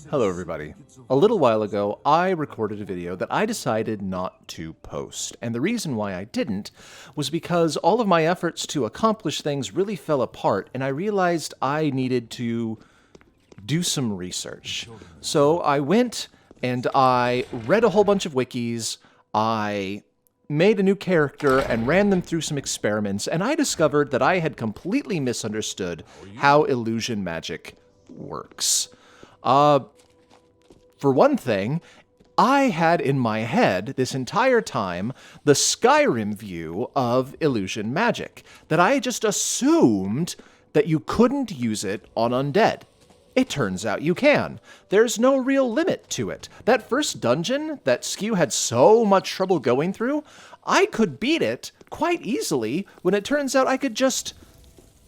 Hello everybody. A little while ago, I recorded a video that I decided not to post, and the reason why I didn't was because all of my efforts to accomplish things really fell apart, and I realized I needed to do some research. So I went and I read a whole bunch of wikis, I made a new character and ran them through some experiments, and I discovered that I had completely misunderstood how illusion magic works. For one thing, I had in my head this entire time the Skyrim view of illusion magic, that I just assumed that you couldn't use it on undead. It turns out you can. There's no real limit to it. That first dungeon that Skew had so much trouble going through, I could beat it quite easily when it turns out I could just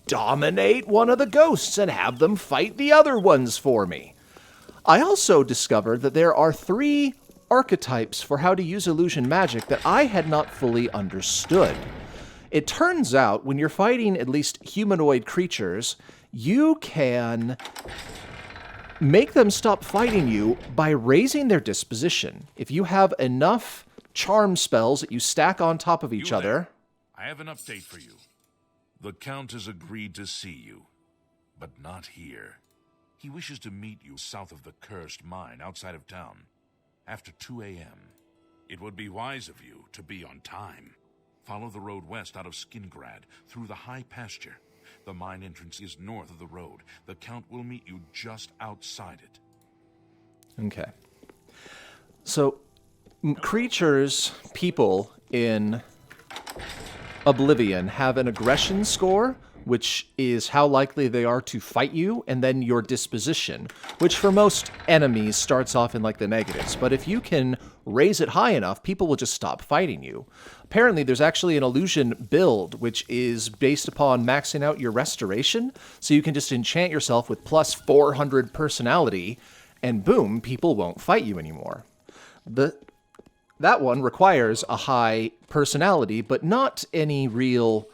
dominate one of the ghosts and have them fight the other ones for me. I also discovered that there are 3 archetypes for how to use illusion magic that I had not fully understood. It turns out when you're fighting at least humanoid creatures, you can make them stop fighting you by raising their disposition. If you have enough charm spells that you stack on top of each other... I have an update for you. The Count has agreed to see you, but not here. He wishes to meet you south of the cursed mine outside of town, after 2 a.m. It would be wise of you to be on time. Follow the road west out of Skingrad, through the high pasture. The mine entrance is north of the road. The Count will meet you just outside it. Okay. So, creatures, people in Oblivion have an aggression score, which is how likely they are to fight you, and then your disposition, which for most enemies starts off in like the negatives. But if you can raise it high enough, people will just stop fighting you. Apparently, there's actually an illusion build, which is based upon maxing out your restoration, so you can just enchant yourself with plus 400 personality, and boom, people won't fight you anymore. That one requires a high personality, but not any real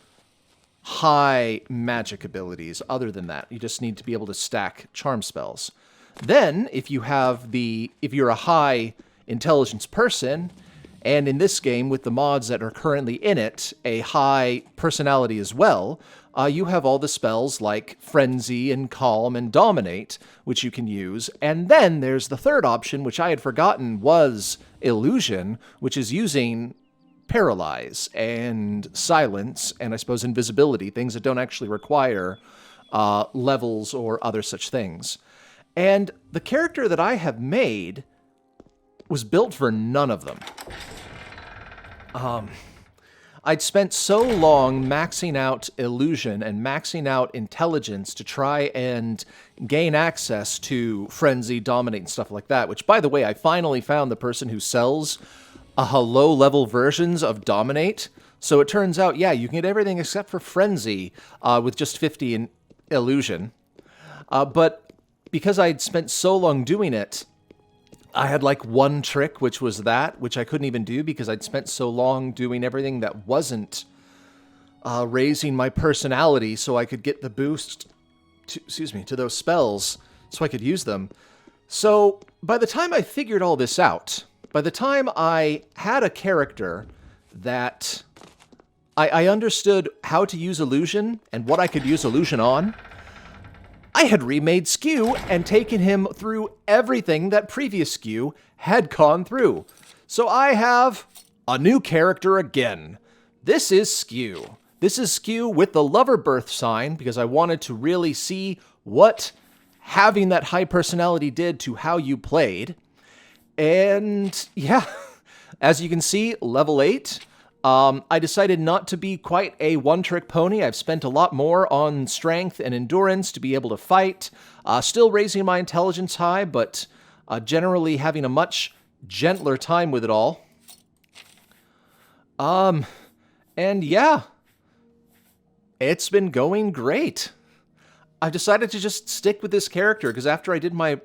high magic abilities other than that. You just need to be able to stack charm spells. Then, if you're a high intelligence person, and in this game, with the mods that are currently in it, a high personality as well, you have all the spells like Frenzy and Calm and Dominate, which you can use. And then there's the third option, which I had forgotten was Illusion, which is using Paralyze and Silence, and I suppose Invisibility, things that don't actually require levels or other such things. And the character that I have made was built for none of them. I'd spent so long maxing out Illusion and maxing out Intelligence to try and gain access to Frenzy, Dominate, and stuff like that, which, by the way, I finally found the person who sells low-level versions of Dominate. So it turns out, yeah, you can get everything except for Frenzy with just 50 in Illusion. But because I'd spent so long doing it, I had like one trick, which was that, which I couldn't even do because I'd spent so long doing everything that wasn't raising my personality so I could get the boost to those spells so I could use them. So by the time I figured all this out, by the time I had a character that I understood how to use illusion and what I could use illusion on, I had remade Skew and taken him through everything that previous Skew had gone through. So I have a new character again. This is Skew. This is Skew with the lover birth sign because I wanted to really see what having that high personality did to how you played. And yeah, as you can see, level 8. I decided not to be quite a one-trick pony. I've spent a lot more on strength and endurance to be able to fight. Still raising my intelligence high, but generally having a much gentler time with it all. And yeah, it's been going great. I decided to just stick with this character because after I did my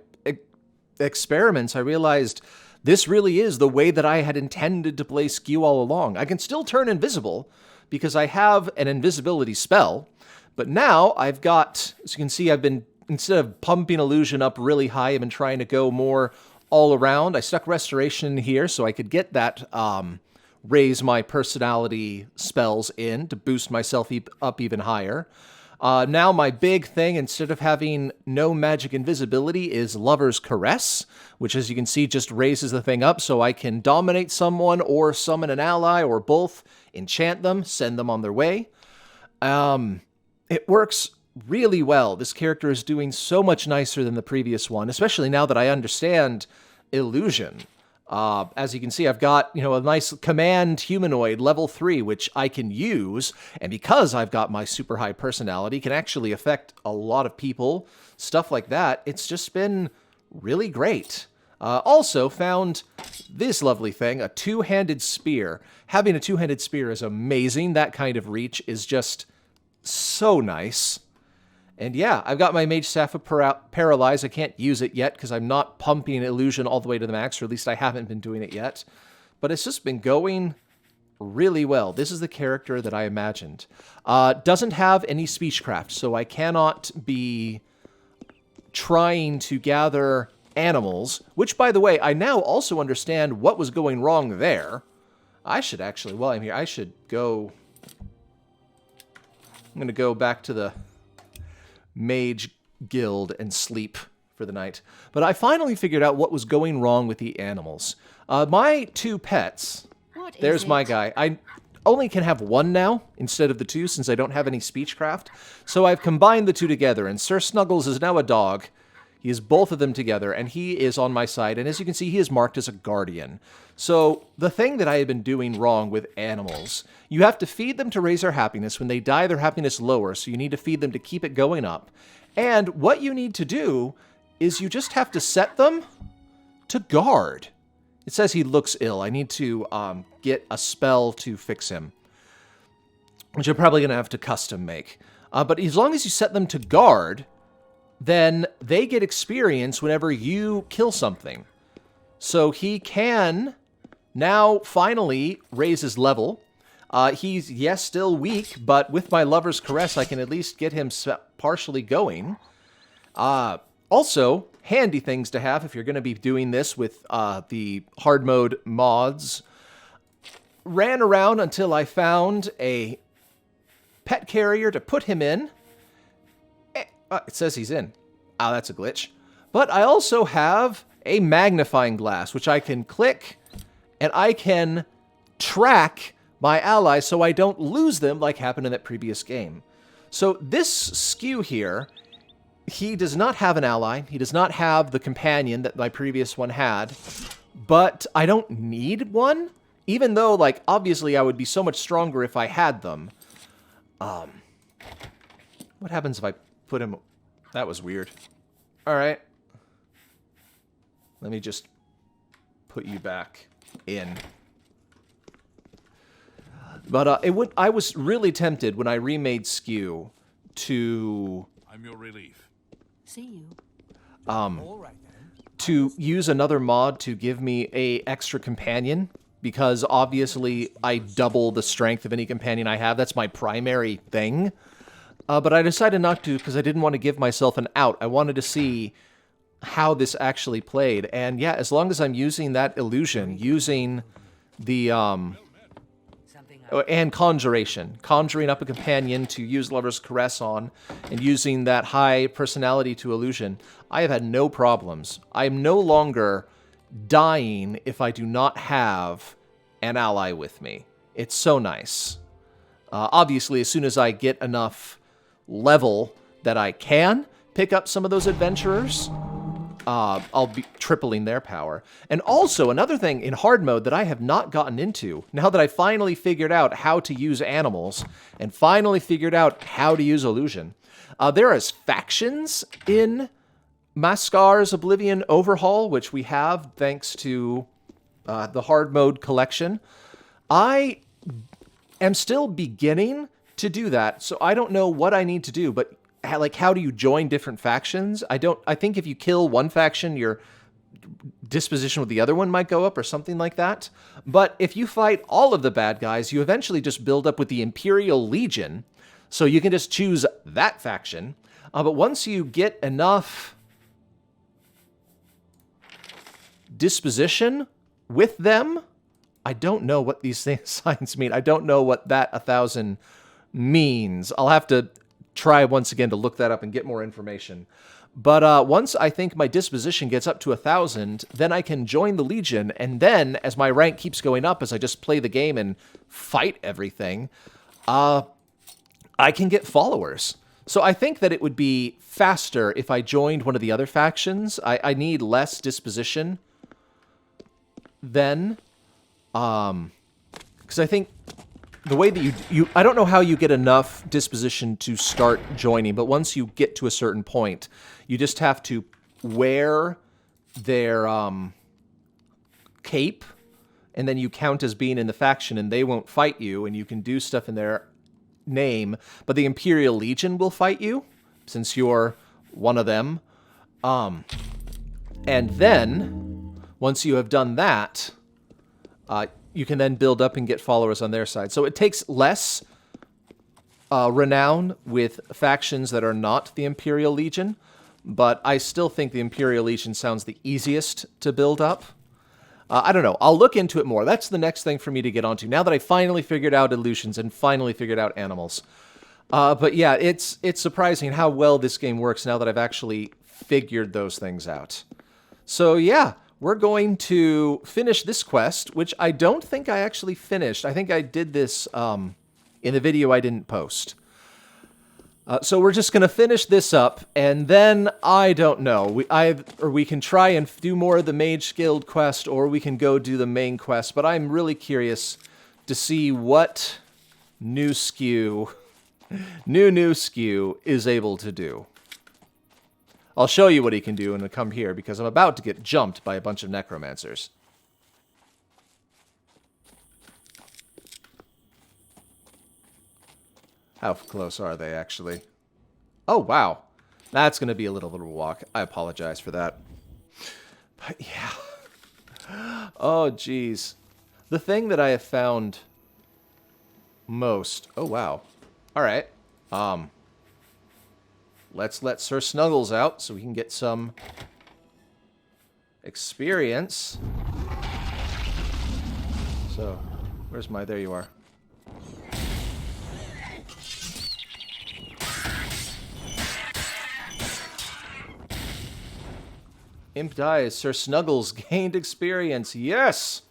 experiments, I realized this really is the way that I had intended to play Skew all along. I can still turn invisible because I have an invisibility spell, but now I've got, as you can see, I've been instead of pumping illusion up really high, I've been trying to go more all around. I stuck restoration in here so I could get that raise my personality spells in to boost myself up even higher. Now my big thing, instead of having no magic invisibility, is Lover's Caress, which as you can see just raises the thing up so I can dominate someone or summon an ally or both, enchant them, send them on their way. It works really well. This character is doing so much nicer than the previous one, especially now that I understand illusion. As you can see, I've got, a nice command humanoid level 3, which I can use, and because I've got my super high personality, can actually affect a lot of people, stuff like that. It's just been really great. Also found this lovely thing, a two-handed spear. Having a two-handed spear is amazing. That kind of reach is just so nice. And yeah, I've got my Mage Staff of Paralyze. I can't use it yet because I'm not pumping illusion all the way to the max, or at least I haven't been doing it yet. But it's just been going really well. This is the character that I imagined. Doesn't have any speechcraft, so I cannot be trying to gather animals, which, by the way, I now also understand what was going wrong there. I should actually, while I'm here, I should go... I'm going to go back to the Mage Guild and sleep for the night. But I finally figured out what was going wrong with the animals. My two pets, there's my guy. I only can have one now instead of the two since I don't have any speechcraft. So I've combined the two together, and Sir Snuggles is now a dog. He is both of them together, and he is on my side. And as you can see, he is marked as a guardian. So the thing that I have been doing wrong with animals, you have to feed them to raise their happiness. When they die, their happiness lowers, so you need to feed them to keep it going up. And what you need to do is you just have to set them to guard. It says he looks ill. I need to get a spell to fix him, which I'm probably going to have to custom make. But as long as you set them to guard, then they get experience whenever you kill something. So he can now finally raise his level. He's, yes, still weak, but with my Lover's Caress, I can at least get him partially going. Also, handy things to have if you're going to be doing this with the hard mode mods. Ran around until I found a pet carrier to put him in. It says he's in. Ah, that's a glitch. But I also have a magnifying glass, which I can click, and I can track my allies so I don't lose them like happened in that previous game. So this Skew here, he does not have an ally. He does not have the companion that my previous one had. But I don't need one, even though, like, obviously I would be so much stronger if I had them. What happens if I put him... That was weird. Alright. Let me just put you back in. But I was really tempted when I remade Skew to... I'm your relief. See you. To use another mod to give me a extra companion, because obviously I double the strength of any companion I have. That's my primary thing. But I decided not to because I didn't want to give myself an out. I wanted to see how this actually played. And yeah, as long as I'm using that illusion, using the, and conjuration, conjuring up a companion to use Lover's Caress on, and using that high personality to illusion, I have had no problems. I am no longer dying if I do not have an ally with me. It's so nice. Obviously, as soon as I get enough level that I can pick up some of those adventurers, I'll be tripling their power. And also, another thing in hard mode that I have not gotten into, now that I finally figured out how to use animals, and finally figured out how to use illusion, there is factions in Mascar's Oblivion Overhaul, which we have thanks to the hard mode collection. I am still beginning to do that, so I don't know what I need to do, but like, how do you join different factions? I think if you kill one faction, your disposition with the other one might go up or something like that. But if you fight all of the bad guys, you eventually just build up with the Imperial Legion, so you can just choose that faction. But once you get enough disposition with them, I don't know what these signs mean. I don't know what that 1,000 means. I'll have to try once again to look that up and get more information. But once I think my disposition gets up to 1,000, then I can join the Legion, and then, as my rank keeps going up, as I just play the game and fight everything, I can get followers. So I think that it would be faster if I joined one of the other factions. I need less disposition then, because I think the way that you I don't know how you get enough disposition to start joining, but once you get to a certain point, you just have to wear their cape, and then you count as being in the faction, and they won't fight you, and you can do stuff in their name, but the Imperial Legion will fight you, since you're one of them. And then, once you have done that, you can then build up and get followers on their side. So it takes less renown with factions that are not the Imperial Legion, but I still think the Imperial Legion sounds the easiest to build up. I don't know. I'll look into it more. That's the next thing for me to get onto, now that I finally figured out illusions and finally figured out animals. But yeah, it's surprising how well this game works now that I've actually figured those things out. So yeah, we're going to finish this quest, which I don't think I actually finished. I think I did this in the video I didn't post. So we're just going to finish this up, and then, I don't know, we can try and do more of the Mage Guild quest, or we can go do the main quest, but I'm really curious to see what new Skew is able to do. I'll show you what he can do when I come here, because I'm about to get jumped by a bunch of necromancers. How close are they, actually? Oh, wow. That's going to be a little bit of a walk. I apologize for that. But, yeah. Oh, geez. The thing that I have found most... Oh, wow. All right. Let's let Sir Snuggles out so we can get some experience. So, where's my... There you are. Imp dies. Sir Snuggles gained experience. Yes!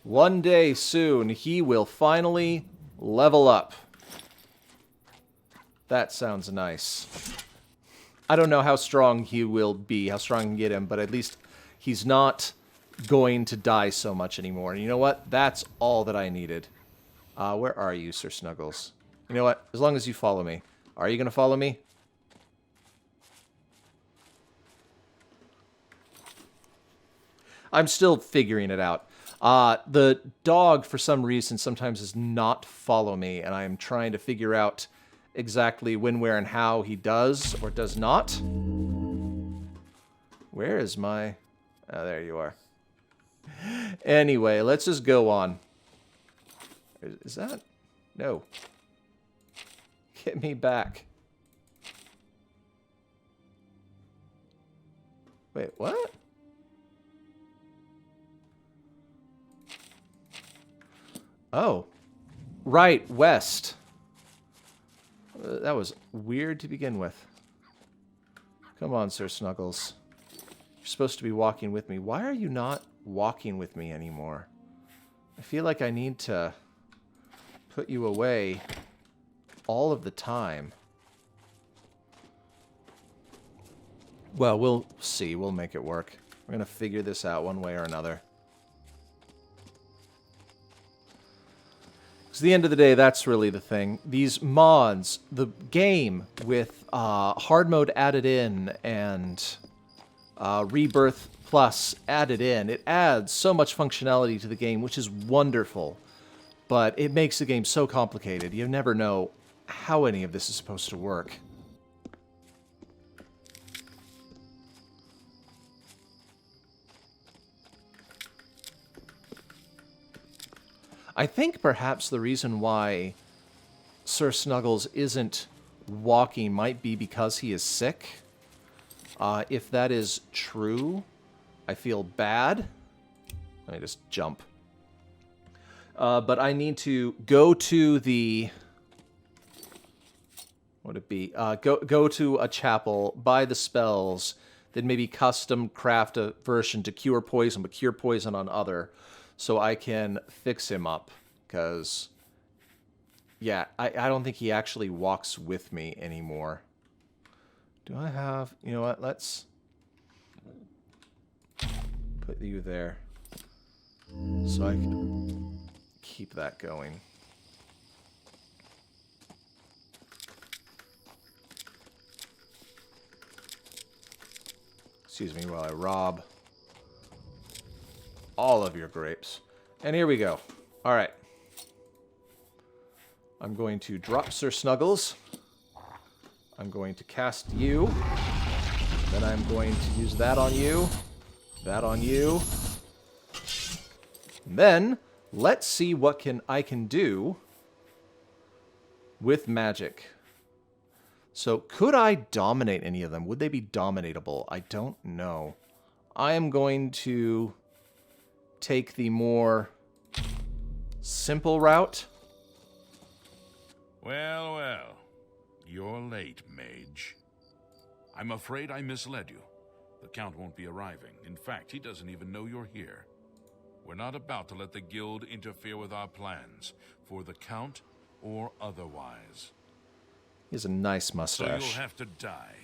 One day soon, he will finally level up. That sounds nice. I don't know how strong he will be, how strong I can get him, but at least he's not going to die so much anymore. And you know what? That's all that I needed. Where are you, Sir Snuggles? You know what? As long as you follow me. Are you going to follow me? I'm still figuring it out. The dog, for some reason, sometimes does not follow me, and I'm trying to figure out exactly when, where, and how he does or does not. Where is my... Oh, there you are. Anyway, let's just go on. Is that... No. Get me back. Wait, what? Oh. Right, west. That was weird to begin with. Come on, Sir Snuggles. You're supposed to be walking with me. Why are you not walking with me anymore? I feel like I need to put you away all of the time. Well, we'll see. We'll make it work. We're going to figure this out one way or another. Because at the end of the day, that's really the thing. These mods, the game with hard mode added in and Rebirth Plus added in, it adds so much functionality to the game, which is wonderful. But it makes the game so complicated. You never know how any of this is supposed to work. I think perhaps the reason why Sir Snuggles isn't walking might be because he is sick. If that is true, I feel bad. Let me just jump. But I need to go to the... What would it be? Go to a chapel, buy the spells, then maybe custom craft a version to cure poison, but cure poison on other, so I can fix him up. Because, yeah, I don't think he actually walks with me anymore. Do I have... You know what? Let's put you there. So I can keep that going. Excuse me while I rob all of your grapes. And here we go. All right. I'm going to drop Sir Snuggles. I'm going to cast you. Then I'm going to use that on you. That on you. And then, let's see what I can do with magic. So, could I dominate any of them? Would they be dominatable? I don't know. I am going to take the more simple route. Well, well. You're late, mage. I'm afraid I misled you. The Count won't be arriving. In fact, he doesn't even know you're here. We're not about to let the Guild interfere with our plans, for the Count or otherwise. He has a nice So mustache. you'll have to die.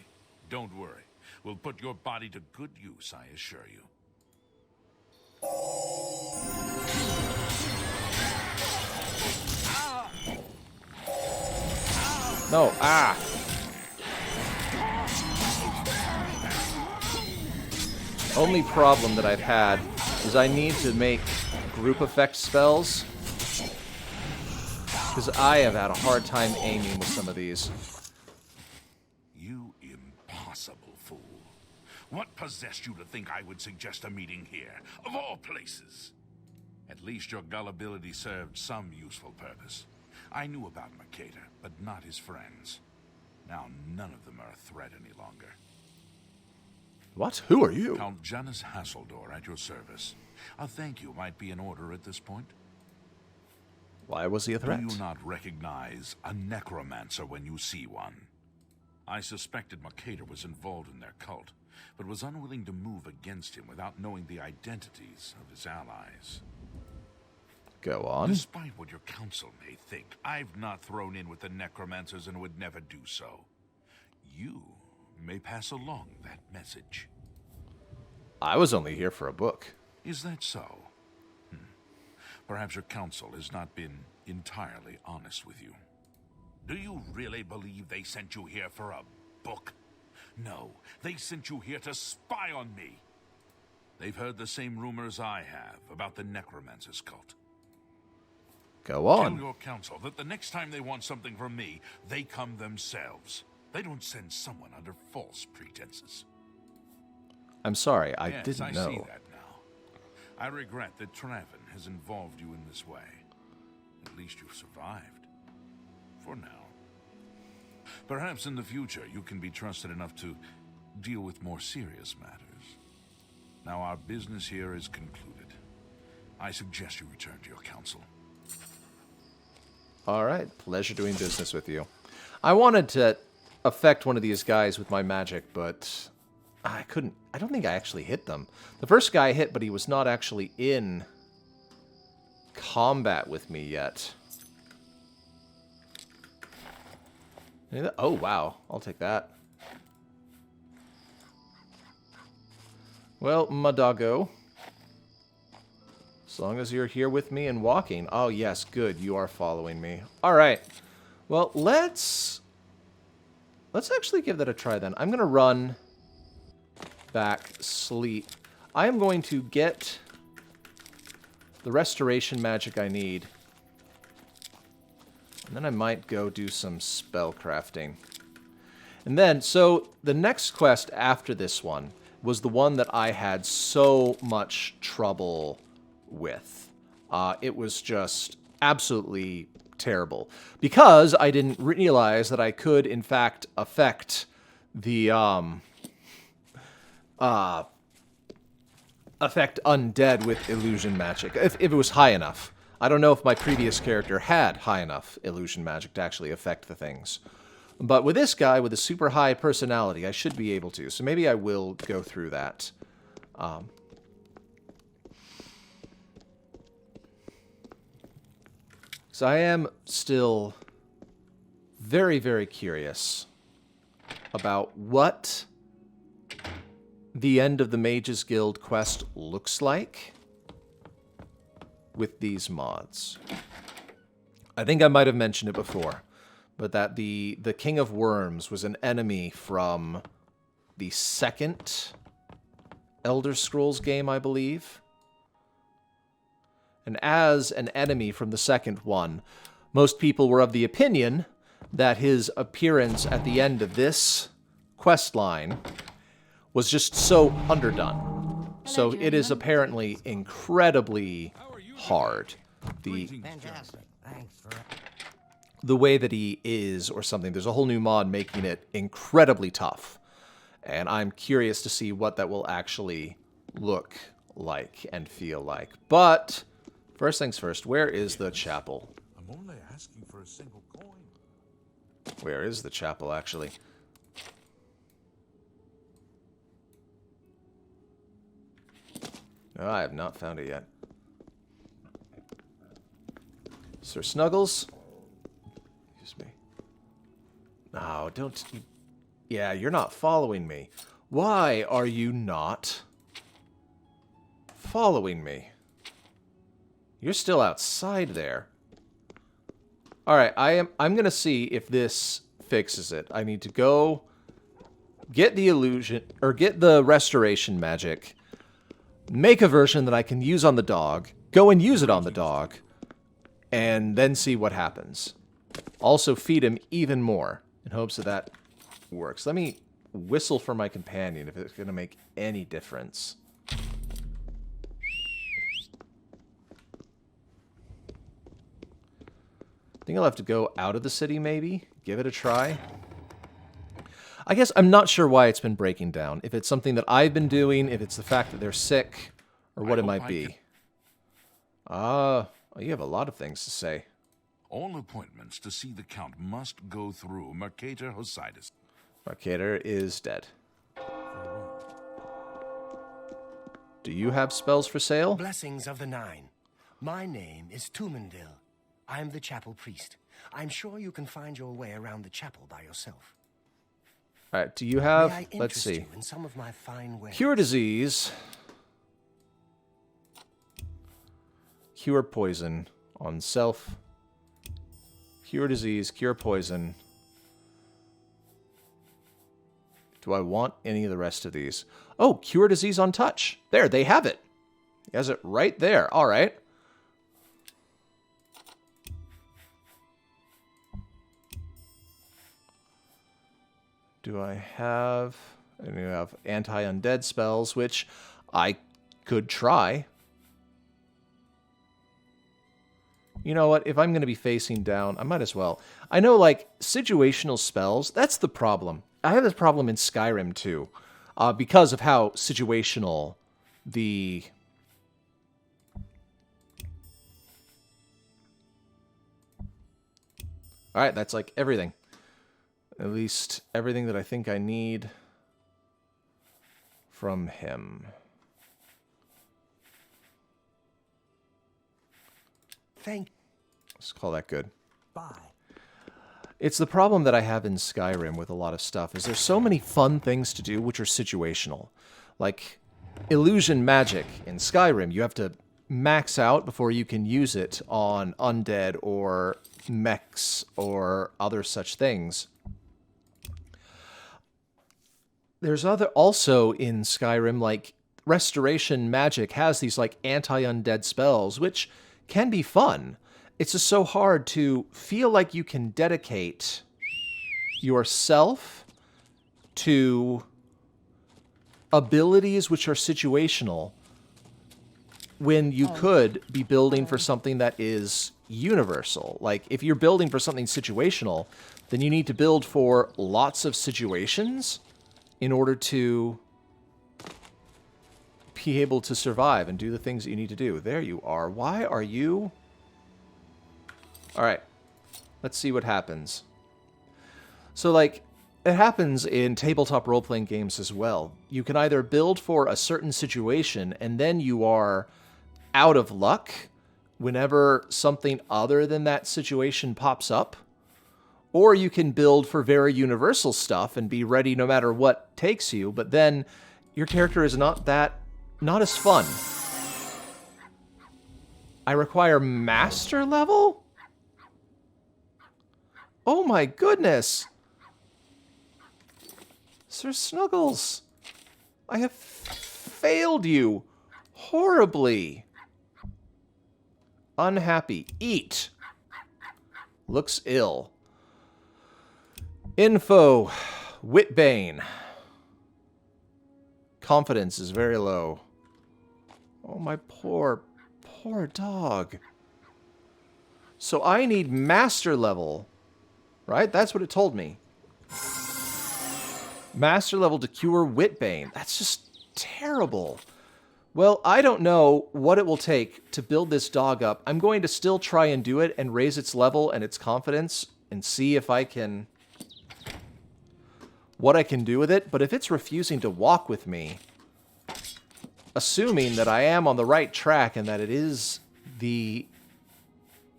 Don't worry. We'll put your body to good use, I assure you. No, ah! Only problem that I've had is I need to make group effect spells. Because I have had a hard time aiming with some of these. You impossible fool. What possessed you to think I would suggest a meeting here, of all places? At least your gullibility served some useful purpose. I knew about Mercator, but not his friends. Now none of them are a threat any longer. What? Who are you? Count Janus Hasseldor at your service. A thank you might be in order at this point. Why was he a threat? Do you not recognize a necromancer when you see one? I suspected Mercator was involved in their cult, but was unwilling to move against him without knowing the identities of his allies. Go on. Despite what your council may think, I've not thrown in with the necromancers and would never do so. You may pass along that message. I was only here for a book. Is that so? Perhaps your council has not been entirely honest with you. Do you really believe they sent you here for a book? No, they sent you here to spy on me. They've heard the same rumors I have about the necromancer's cult. Go on. Tell your council that the next time they want something from me, they come themselves. They don't send someone under false pretenses. I'm sorry, I Yes, didn't know. I see that now. I regret that Traven has involved you in this way. At least you've survived. For now. Perhaps in the future you can be trusted enough to deal with more serious matters. Now our business here is concluded. I suggest you return to your council. All right, pleasure doing business with you. I wanted to affect one of these guys with my magic, but I couldn't. I don't think I actually hit them. The first guy I hit, but he was not actually in combat with me yet. Oh, wow. I'll take that. Well, my doggo. As long as you're here with me and walking. Oh, yes, good. You are following me. All right. Well, let's actually give that a try then. I'm going to run back, sleep. I am going to get the restoration magic I need. And then I might go do some spell crafting. And then, so the next quest after this one was the one that I had so much trouble with. It was just absolutely terrible. Because I didn't realize that I could, in fact, affect the, affect undead with illusion magic, if it was high enough. I don't know if my previous character had high enough illusion magic to actually affect the things. But with this guy, with a super high personality, I should be able to. So maybe I will go through that. So I am still very, very curious about what the end of the Mages Guild quest looks like with these mods. I think I might have mentioned it before, but that the King of Worms was an enemy from the second Elder Scrolls game, I believe. And as an enemy from the second one, most people were of the opinion that his appearance at the end of this quest line was just so underdone. So it is apparently incredibly hard. The way that he is or something. There's a whole new mod making it incredibly tough. And I'm curious to see what that will actually look like and feel like. But first things first, where is the chapel? I'm only asking for a single coin. Where is the chapel, actually? No, I have not found it yet. Sir Snuggles? Excuse me. No, don't... Yeah, you're not following me. Why are you not following me? You're still outside there. Alright, I'm gonna see if this fixes it. I need to go get the illusion, or get the restoration magic, make a version that I can use on the dog, go and use it on the dog, and then see what happens. Also feed him even more, in hopes that that works. Let me whistle for my companion if it's gonna make any difference. I think I'll have to go out of the city, maybe? Give it a try? I guess I'm not sure why it's been breaking down. If it's something that I've been doing, if it's the fact that they're sick, or what it might be. You have a lot of things to say. All appointments to see the Count must go through Mercator Hosidus. Mercator is dead. Do you have spells for sale? Blessings of the Nine. My name is Tumendil. I'm the chapel priest. I'm sure you can find your way around the chapel by yourself. Alright, do you have... May I Let's interest see. you in some of my fine wares? Cure disease. Cure poison on self. Cure disease, cure poison. Do I want any of the rest of these? Oh, cure disease on touch. There, they have it. He has it right there. All right. Do I have... I do have anti-undead spells, which I could try. You know what? If I'm going to be facing down, I might as well. I know, like, situational spells, that's the problem. I have this problem in Skyrim, too. Because of how situational the... Alright, that's like everything. At least everything that I think I need from him. Let's call that good. Bye. It's the problem that I have in Skyrim with a lot of stuff, is there's so many fun things to do which are situational. Like, illusion magic in Skyrim, you have to max out before you can use it on undead or mechs or other such things. There's also in Skyrim, like, restoration magic has these, like, anti-undead spells, which can be fun. It's just so hard to feel like you can dedicate yourself to abilities which are situational when you could be building for something that is universal. Like, if you're building for something situational, then you need to build for lots of situations in order to be able to survive and do the things that you need to do. There you are. Why are you... Alright. Let's see what happens. So, like, it happens in tabletop role-playing games as well. You can either build for a certain situation, and then you are out of luck whenever something other than that situation pops up. Or you can build for very universal stuff and be ready no matter what takes you, but then your character is not as fun. I require master level? Oh my goodness! Sir Snuggles, I have failed you horribly. Unhappy. Eat. Looks ill. Info. Witbane. Confidence is very low. Oh, my poor dog. So I need master level, right? That's what it told me. Master level to cure Witbane. That's just terrible. Well, I don't know what it will take to build this dog up. I'm going to still try and do it and raise its level and its confidence and see if I can... what I can do with it. But if it's refusing to walk with me, assuming that I am on the right track and that it is the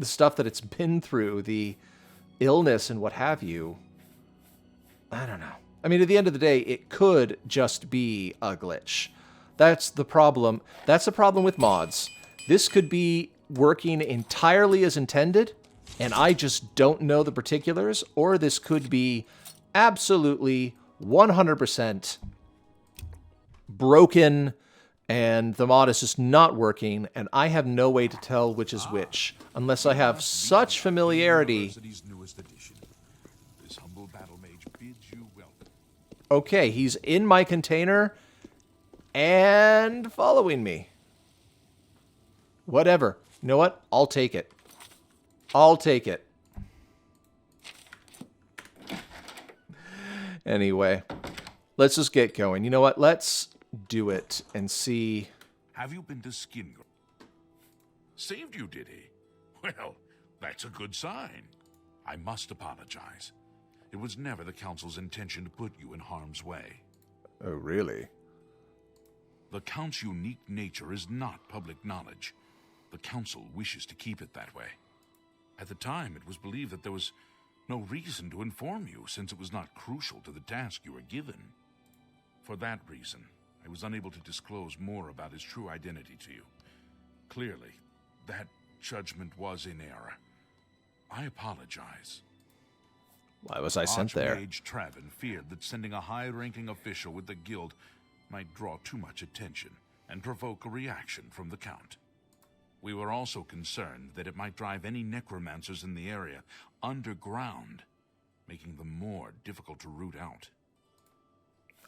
stuff that it's been through, the illness and what have you, I don't know. I mean, at the end of the day, it could just be a glitch. That's the problem. That's the problem with mods. This could be working entirely as intended, and I just don't know the particulars, or this could be absolutely 100% broken, and the mod is just not working, and I have no way to tell which is which, unless I have such familiarity. Okay, he's in my container and following me. Whatever. You know what? I'll take it. I'll take it. Anyway, let's just get going. You know what? Let's do it and see. Have you been to Skin? Saved you, did he? Well, that's a good sign. I must apologize. It was never the Council's intention to put you in harm's way. Oh, really? The Count's unique nature is not public knowledge. The Council wishes to keep it that way. At the time, it was believed that there was no reason to inform you, since it was not crucial to the task you were given. For that reason, I was unable to disclose more about his true identity to you. Clearly, that judgment was in error. I apologize. Why was I sent there? Archmage Travin feared that sending a high-ranking official with the guild might draw too much attention and provoke a reaction from the Count. We were also concerned that it might drive any necromancers in the area underground, making them more difficult to root out.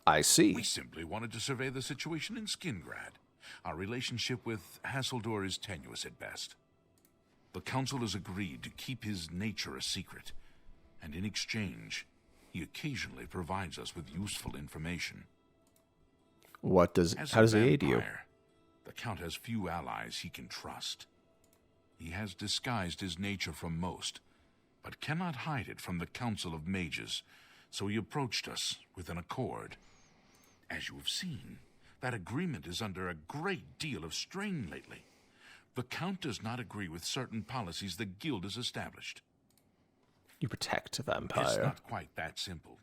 I see. We simply wanted to survey the situation in Skingrad. Our relationship with Hasseldor is tenuous at best. The Council has agreed to keep his nature a secret, and in exchange, he occasionally provides us with useful information. How does he aid you? The Count has few allies he can trust. He has disguised his nature from most, but cannot hide it from the Council of Mages, so he approached us with an accord. As you have seen, that agreement is under a great deal of strain lately. The Count does not agree with certain policies the Guild has established. You protect the vampire. It's not quite that simple.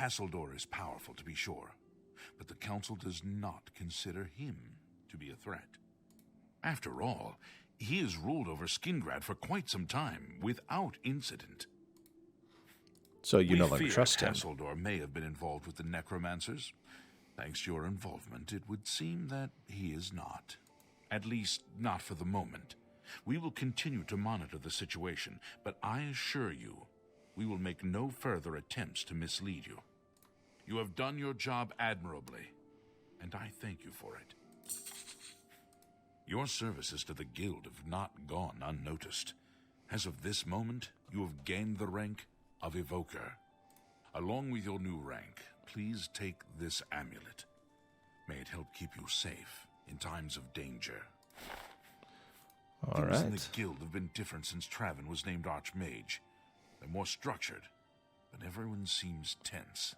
Hasseldor is powerful, to be sure, but the Council does not consider him to be a threat. After all, he has ruled over Skingrad for quite some time, without incident. So you no longer trust him. Hasseldor may have been involved with the necromancers. Thanks to your involvement, it would seem that he is not. At least, not for the moment. We will continue to monitor the situation, but I assure you, we will make no further attempts to mislead you. You have done your job admirably, and I thank you for it. Your services to the Guild have not gone unnoticed. As of this moment, you have gained the rank of Evoker. Along with your new rank, please take this amulet. May it help keep you safe in times of danger. All Things in right. the guild have been different since Traven was named Archmage. They're more structured, but everyone seems tense.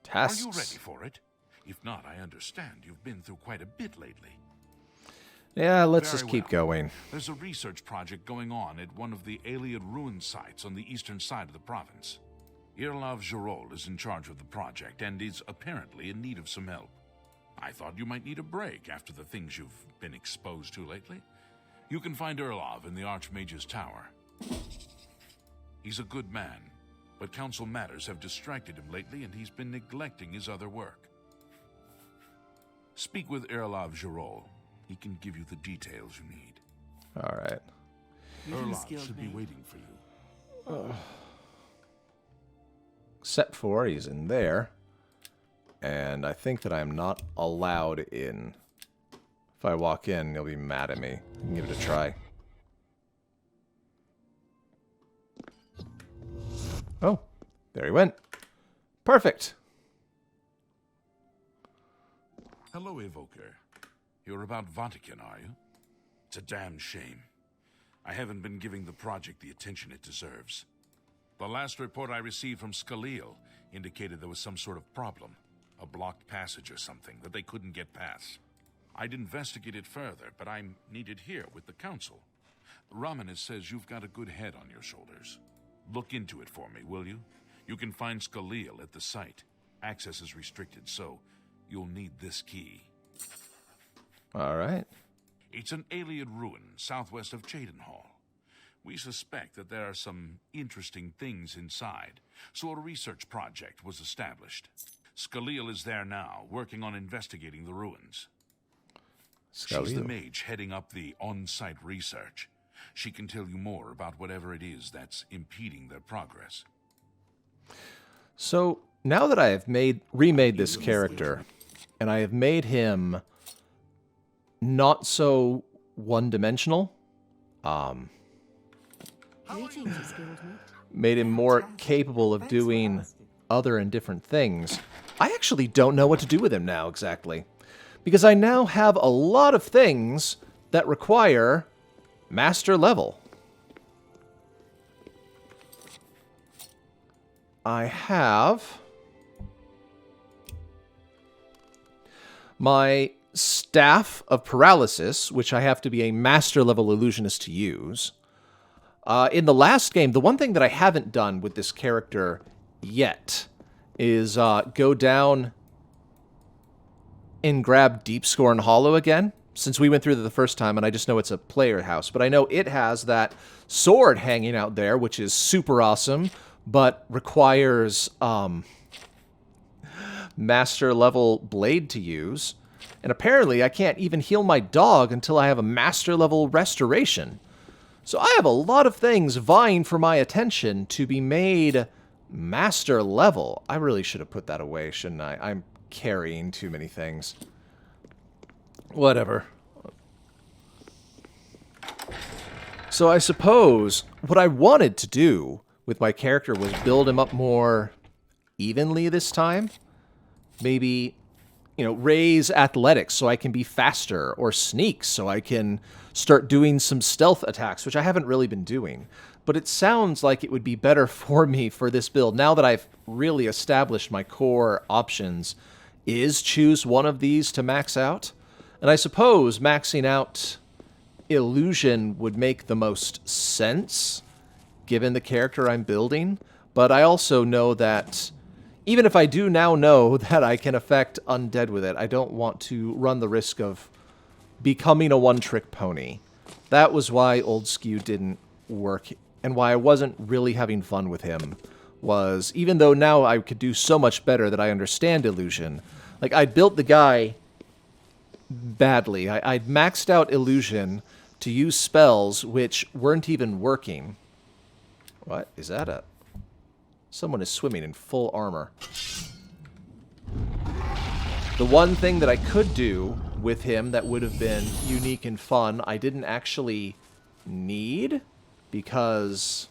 Tests. Are you ready for it? If not, I understand. You've been through quite a bit lately. Yeah, let's Very just keep well. going. There's a research project going on at one of the Aliad ruin sites on the eastern side of the province. Irlav Jirol is in charge of the project and is apparently in need of some help. I thought you might need a break after the things you've been exposed to lately. You can find Irlav in the Archmage's tower. He's a good man, but council matters have distracted him lately and he's been neglecting his other work. Speak with Irlav Jirol. He can give you the details you need. All right. Irlav should be waiting for you. Except for he's in there. And I think that I'm not allowed in. If I walk in, he'll be mad at me. I can give it a try. Oh, there he went. Perfect. Hello, Evoker. You're about Vatican, are you? It's a damn shame. I haven't been giving the project the attention it deserves. The last report I received from Skalil indicated there was some sort of problem. A blocked passage or something that they couldn't get past. I'd investigate it further, but I'm needed here with the council. Ramanis says you've got a good head on your shoulders. Look into it for me, will you? You can find Skalil at the site. Access is restricted, so you'll need this key. All right. It's an Aliad ruin southwest of Cheydinhall. We suspect that there are some interesting things inside, so a research project was established. Skalil is there now, working on investigating the ruins. She's the Skalil. mage heading up the on-site research. She can tell you more about whatever it is that's impeding their progress. So now that I have remade this character, and I have made him not so one-dimensional, made him more capable of doing other and different things, I actually don't know what to do with him now exactly. Because I now have a lot of things that require master level. I have my Staff of Paralysis, which I have to be a master level illusionist to use. In the last game, the one thing that I haven't done with this character yet is go down and grab Deep Scorn Hollow again, since we went through that the first time, and I just know it's a player house. But I know it has that sword hanging out there, which is super awesome, but requires master level blade to use. And apparently I can't even heal my dog until I have a master level restoration. So I have a lot of things vying for my attention to be made master level. I really should have put that away, shouldn't I? I'm carrying too many things. Whatever. So I suppose what I wanted to do with my character was build him up more evenly this time. Maybe, you know, raise athletics so I can be faster, or sneak so I can start doing some stealth attacks, which I haven't really been doing. But it sounds like it would be better for me for this build, now that I've really established my core options, is choose one of these to max out. And I suppose maxing out illusion would make the most sense, given the character I'm building. But I also know that even if I do now know that I can affect undead with it, I don't want to run the risk of becoming a one-trick pony. That was why old Skew didn't work, and why I wasn't really having fun with him, was even though now I could do so much better that I understand illusion, like I built the guy badly. I'd maxed out illusion to use spells which weren't even working. What is that? Someone is swimming in full armor. The one thing that I could do with him that would have been unique and fun, I didn't actually need because,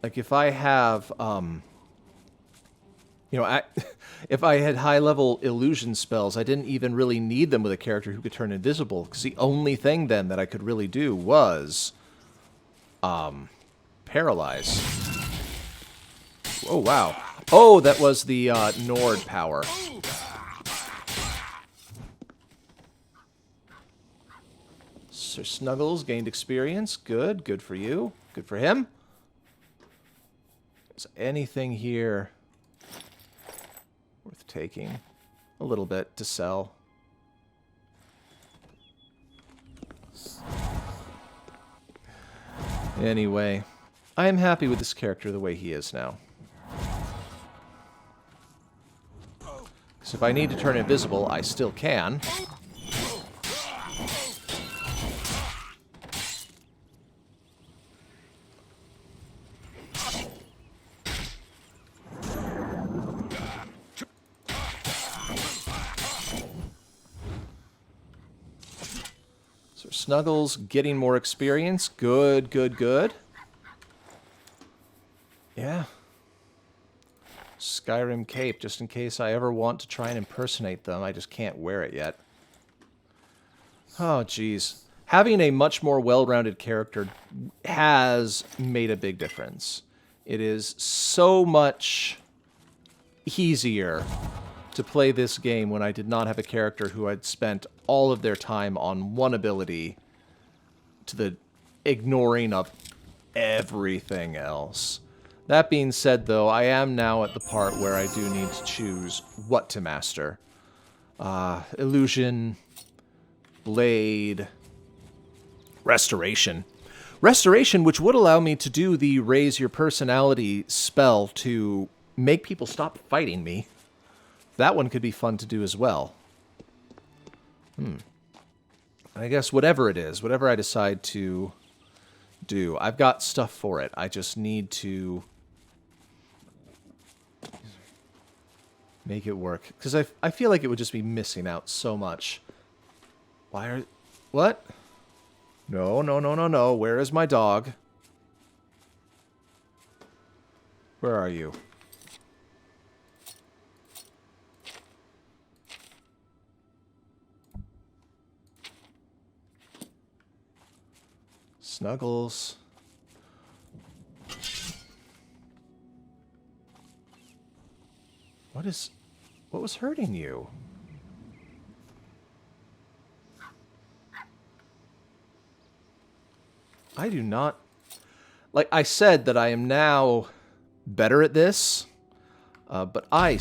like, if I have, you know, if I had high-level illusion spells, I didn't even really need them with a character who could turn invisible, because the only thing then that I could really do was, paralyze. Oh, wow. Oh, that was the Nord power. Sir Snuggles gained experience. Good. Good for you. Good for him. Is anything here worth taking? A little bit to sell. Anyway, I am happy with this character the way he is now. So if I need to turn invisible, I still can. So Snuggles getting more experience. Good, good, good. Yeah. Skyrim cape, just in case I ever want to try and impersonate them. I just can't wear it yet. Oh, jeez. Having a much more well-rounded character has made a big difference. It is so much easier to play this game when I did not have a character who had spent all of their time on one ability to the ignoring of everything else. That being said, though, I am now at the part where I do need to choose what to master. Illusion, Blade, Restoration. Restoration, which would allow me to do the Raise Your Personality spell to make people stop fighting me. That one could be fun to do as well. I guess whatever it is, whatever I decide to do, I've got stuff for it. I just need to make it work. Because I feel like it would just be missing out so much. Why are... What? No, no, no, no, no. Where is my dog? Where are you? Snuggles. What was hurting you? I do not... Like, I said that I am now better at this, but I am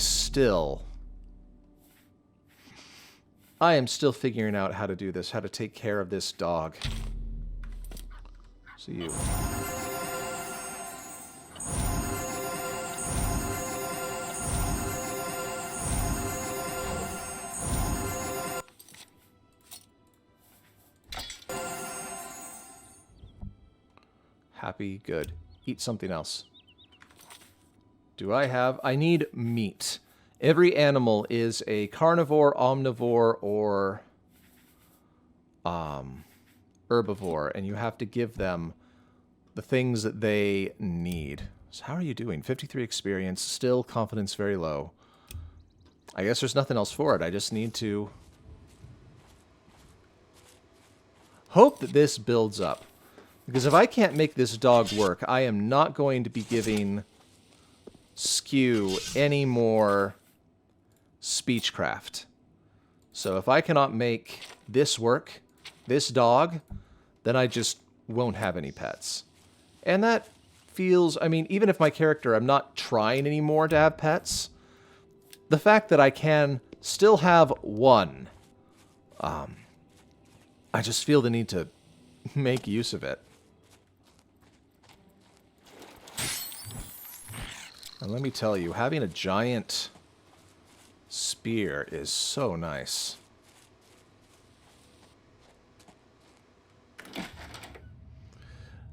still figuring out how to do this, how to take care of this dog. So you... Happy, good. Eat something else. Do I have... I need meat. Every animal is a carnivore, omnivore, or herbivore, and you have to give them the things that they need. So how are you doing? 53 experience, still confidence very low. I guess there's nothing else for it. I just need to hope that this builds up. Because if I can't make this dog work, I am not going to be giving Skew any more speechcraft. So if I cannot make this work, this dog, then I just won't have any pets. And that feels... I mean, even if my character, I'm not trying anymore to have pets, the fact that I can still have one, I just feel the need to make use of it. And let me tell you, having a giant spear is so nice.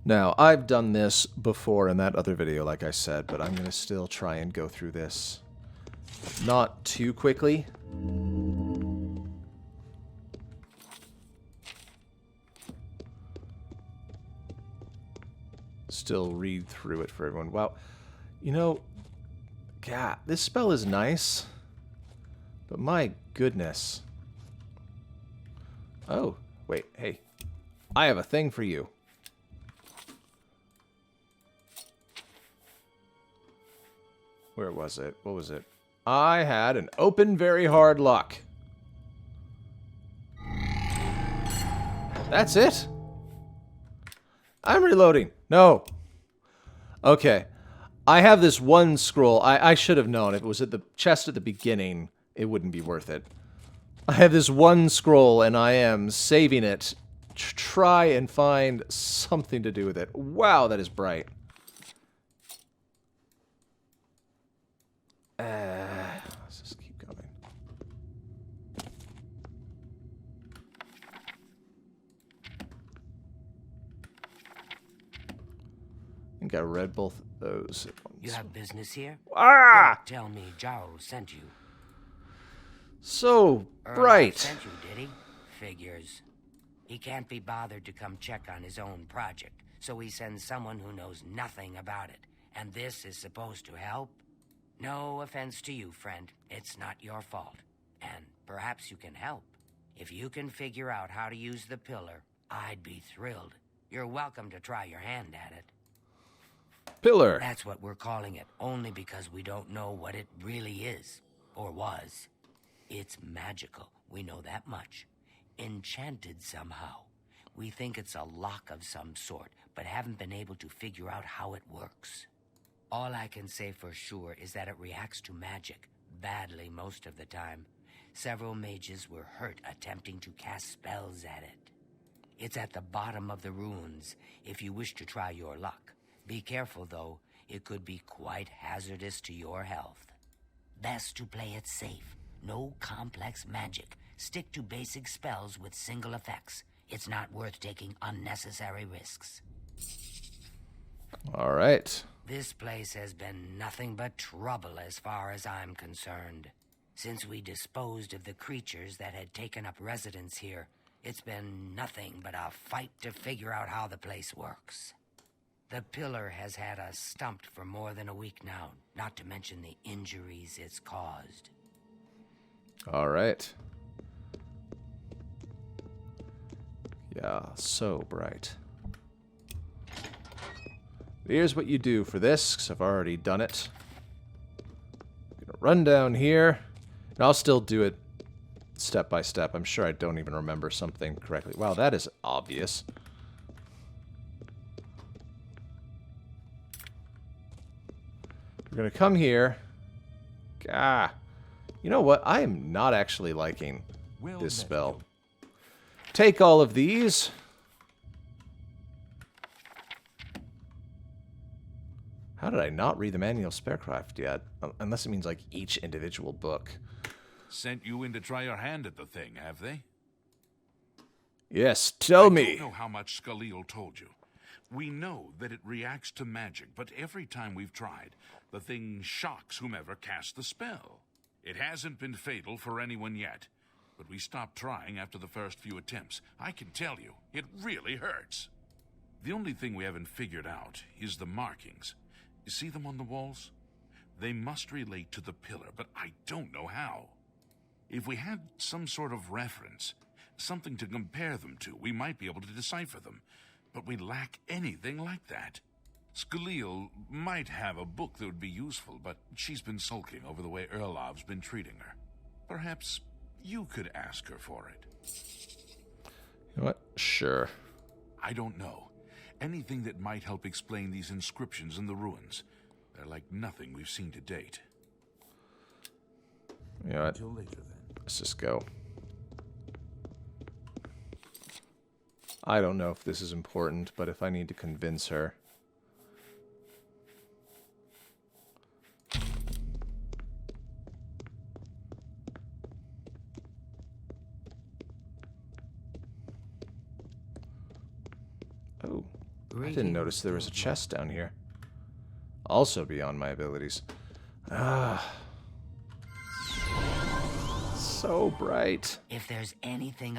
Now, I've done this before in that other video, like I said, but I'm going to still try and go through this not too quickly. still read through it for everyone. Wow. You know, God, this spell is nice. But my goodness. Oh, wait, hey. I have a thing for you. Where was it? What was it? I had an open very hard lock. That's it? I'm reloading. No. Okay. I have this one scroll. I should have known. If it was at the chest at the beginning, it wouldn't be worth it. I have this one scroll, and I am saving it to try and find something to do with it. Wow, that is bright. Let's just keep going. I think I read both of those at once. You have business here? Ah! Don't tell me Jarl sent you. So bright. Sent you, did he? Figures. He can't be bothered to come check on his own project, so he sends someone who knows nothing about it. And this is supposed to help? No offense to you, friend. It's not your fault. And perhaps you can help. If you can figure out how to use the pillar, I'd be thrilled. You're welcome to try your hand at it. Pillar. That's what we're calling it, only because we don't know what it really is, or was. It's magical, we know that much. Enchanted somehow. We think it's a lock of some sort, but haven't been able to figure out how it works. All I can say for sure is that it reacts to magic, badly most of the time. Several mages were hurt attempting to cast spells at it. It's at the bottom of the ruins, if you wish to try your luck. Be careful, though. It could be quite hazardous to your health. Best to play it safe. No complex magic. Stick to basic spells with single effects. It's not worth taking unnecessary risks. All right. This place has been nothing but trouble as far as I'm concerned. Since we disposed of the creatures that had taken up residence here, it's been nothing but a fight to figure out how the place works. The pillar has had us stumped for more than a week now, not to mention the injuries it's caused. All right. Yeah, so bright. Here's what you do for this, because I've already done it. I'm gonna run down here, and I'll still do it step by step. I'm sure I don't even remember something correctly. Wow, that is obvious. We're gonna come here. Ah. You know what? I am not actually liking this spell. Take all of these. How did I not read the manual of Spearcraft yet? Unless it means, like, each individual book. Sent you in to try your hand at the thing, have they? Yes, tell I me. don't know how much Skalil told you. We know that it reacts to magic, but every time we've tried, the thing shocks whomever cast the spell. It hasn't been fatal for anyone yet, but we stopped trying after the first few attempts. I can tell you, it really hurts. The only thing we haven't figured out is the markings. You see them on the walls? They must relate to the pillar, but I don't know how. If we had some sort of reference, something to compare them to, we might be able to decipher them. But we lack anything like that. Skalil might have a book that would be useful, but she's been sulking over the way Erlov's been treating her. Perhaps you could ask her for it. You know what? Sure. I don't know. Anything that might help explain these inscriptions in the ruins. They're like nothing we've seen to date. You know what? Until later, then. Let's just go. I don't know if this is important, but if I need to convince her. Oh, I didn't notice there was a chest down here. Also beyond my abilities. Ah. So bright. If there's anything...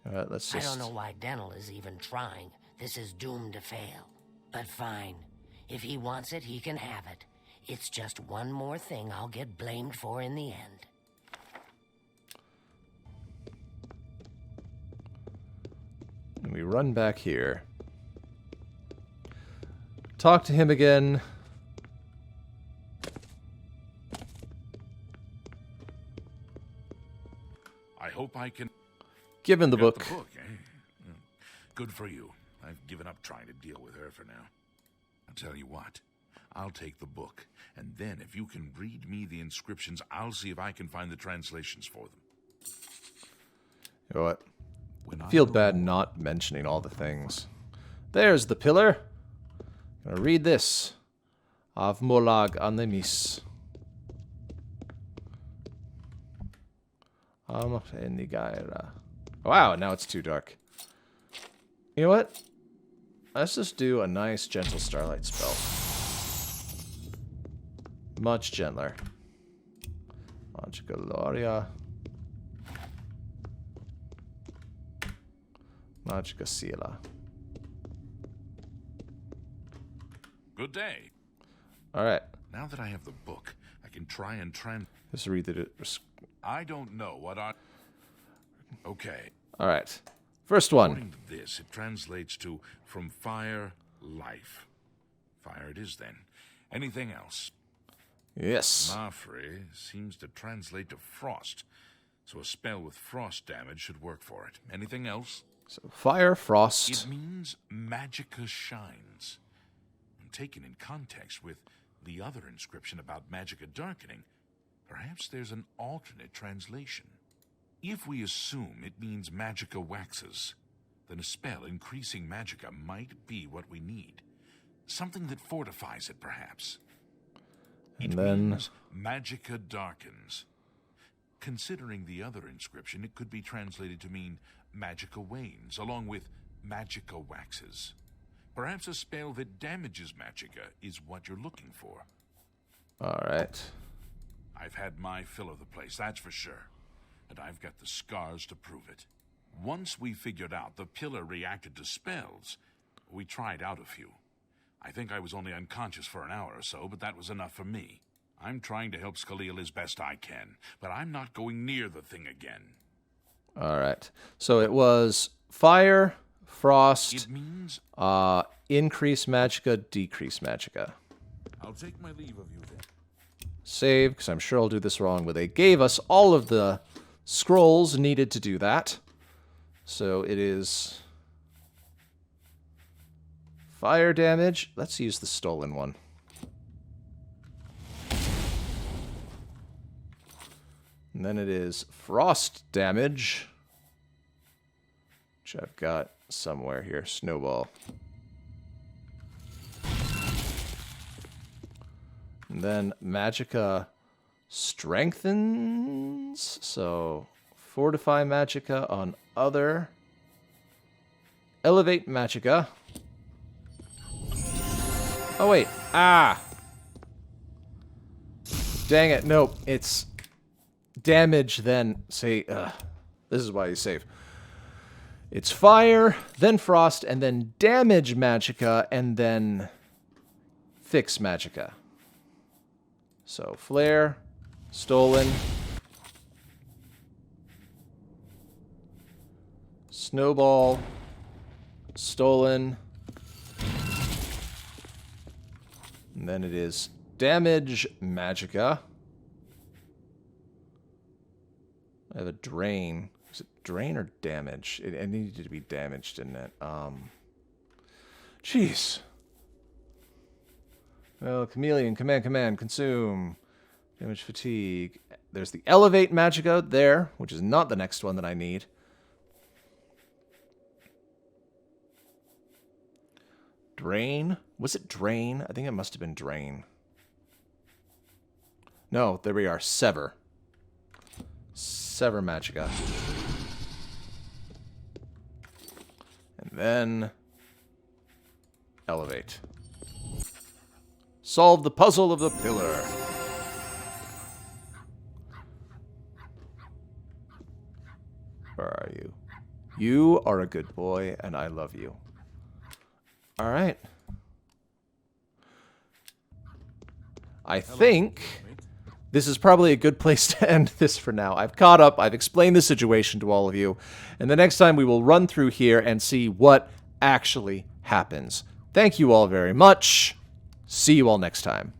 Let's I just... don't know why Dental is even trying. This is doomed to fail. But fine. If he wants it, he can have it. It's just one more thing I'll get blamed for in the end. And we run back here. Talk to him again. I hope I can... Give him the Got book. The book, eh? Good for you. I've given up trying to deal with her for now. I'll tell you what. I'll take the book, and then if you can read me the inscriptions, I'll see if I can find the translations for them. You know what? When I feel bad not mentioning all the things. There's the pillar. I'm gonna read this. Av molag anemis. Wow, now it's too dark. You know what? Let's just do a nice gentle starlight spell. Much gentler. Magica Gloria. Magica Sila. Good day. Alright. Now that I have the book, I can try and Just read the... I don't know what I... Okay. Alright. First one. According to this, it translates to from fire, life. Fire it is then. Anything else? Yes. Mafre seems to translate to frost, so a spell with frost damage should work for it. Anything else? So fire, frost. It means magicka shines. And taken in context with the other inscription about magicka darkening, perhaps there's an alternate translation. If we assume it means magicka waxes, then a spell increasing magicka might be what we need. Something that fortifies it, perhaps. And It then means magicka darkens. Considering the other inscription, it could be translated to mean magicka wanes, along with magicka waxes. Perhaps a spell that damages magicka is what you're looking for. Alright. I've had my fill of the place, that's for sure. And I've got the scars to prove it. Once we figured out the pillar reacted to spells, we tried out a few. I think I was only unconscious for an hour or so, but that was enough for me. I'm trying to help Skalil as best I can, but I'm not going near the thing again. Alright. So it was fire, frost, It means increase magicka, decrease magicka. I'll take my leave of you then. Save, because I'm sure I'll do this wrong, but they gave us all of the scrolls needed to do that. So it is fire damage. Let's use the stolen one. And then it is frost damage, which I've got somewhere here. Snowball. And then magicka strengthens. So fortify magicka on other. Elevate magicka. Oh, wait. Ah! Dang it. Nope. It's damage, then say... this is why you save. It's fire, then frost, and then damage magicka, and then fix magicka. So, flare, stolen, snowball, stolen, and then it is damage magicka. I have a drain. Is it drain or damage? It needed to be damaged, didn't it? Jeez. Well, chameleon, command, consume. Damage fatigue. There's the elevate magicka there, which is not the next one that I need. Drain? Was it drain? I think it must have been drain. No, there we are. Sever. Sever magicka. And then elevate. Solve the puzzle of the pillar. Where are you? You are a good boy, and I love you. Alright. I think this is probably a good place to end this for now. I've caught up, I've explained the situation to all of you, and the next time we will run through here and see what actually happens. Thank you all very much. See you all next time.